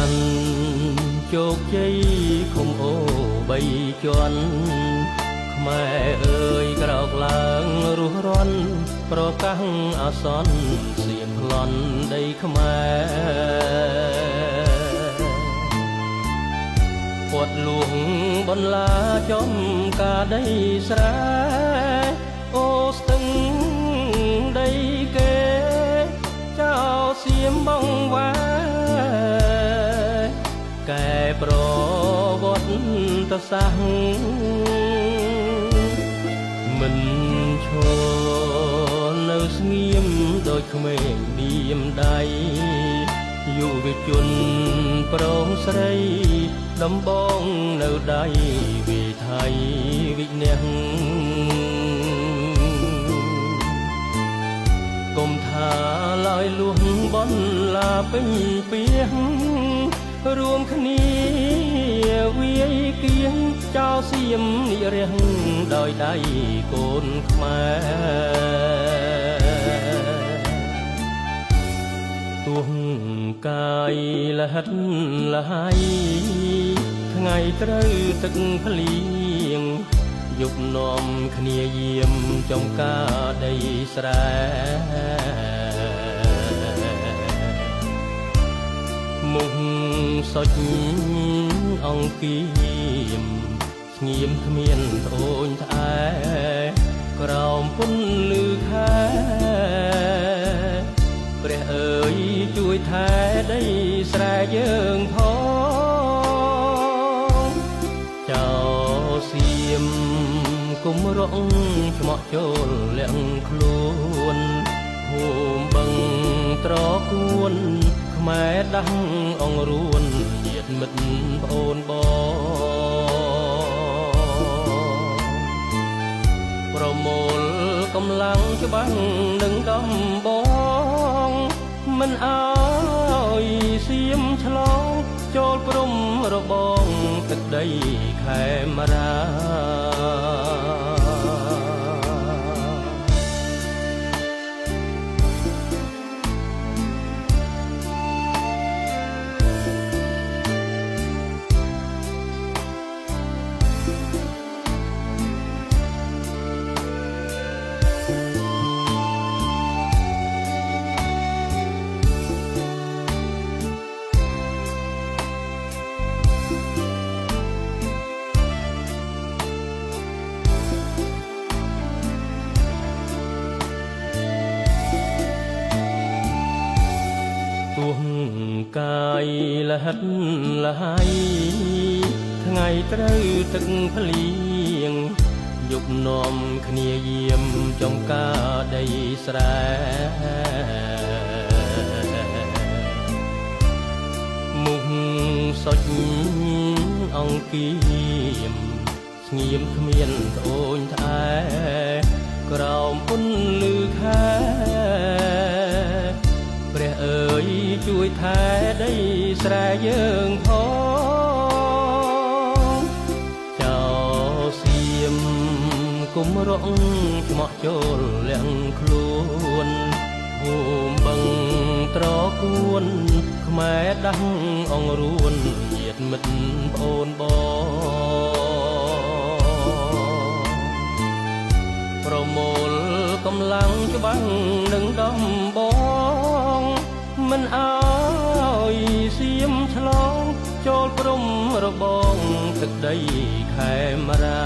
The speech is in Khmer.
កាន់ជោគជ័យឃុំអូបីជាន់ខ្មែរអើយក្រោកឡើងរស់រាន់ប្រកាសអាសន្នសៀមប្លន់ដីខ្មែរពួតលួងបន្លាចំការដីស្រែអូស្ទឹងដីគេចៅសៀមបងវ៉ាកែប្រវត្តិសាស្ត្រមិនឈរនៅស្ងៀមដូចក្មេងឌៀមដៃយុវជនប្រុសស្រីដំបងនៅដៃវិថីវិញ្ញាណកុំថាឡើយលួងបនឡាពេញពីងរួមគ្នាវាយគៀងចោលសៀមនិរះដោយដៃកូនខ្មែរទោះកាយលហិតលហើយថ្ងៃត្រូវទឹកភ្លៀងយប់នាំគ្នាយាមចំការដីស្រែមុខសុចអង្គៀមស្ងៀមគ្មានត្អូញត្អែក្រោមពន្លឺខែព្រះអើយជួយថែដីស្រែយើងផងចៅសៀមគុំរកឆ្មក់ចូលលាក់ខ្លួនហូមបឹងត្រគួនខ្មែរដាស់អង្រួនញាតិមិត្តប្អូនបងប្រមូលកម្លាំងច្បាំងនឹងដំបងមិនអើយសៀមឆ្លងចូលព្រំរបងទឹកដីខេមរាទោះកាយលហិតលហើយថ្ងៃត្រូវទឹកភ្លៀងយប់នាំគ្នាយាមចំការដីស្រែមុខសុចអង្គៀមស្ងៀមគ្មានត្អូញត្អែក្រោមពន្លឺខែព្រះអើយជួយថែដីស្រែយើងផងចៅសៀមគុំរកឆ្មក់ចូលលាក់ខ្លួនហូមបឹងត្រគួនខ្មែរដាស់អង្រួនញាតិមិត្តប្អូនបងប្រមូលកម្លាំងច្បាំងនឹងដំបងមិនអើយសៀមឆ្លងចូលព្រំរបងទឹកដីខេមរា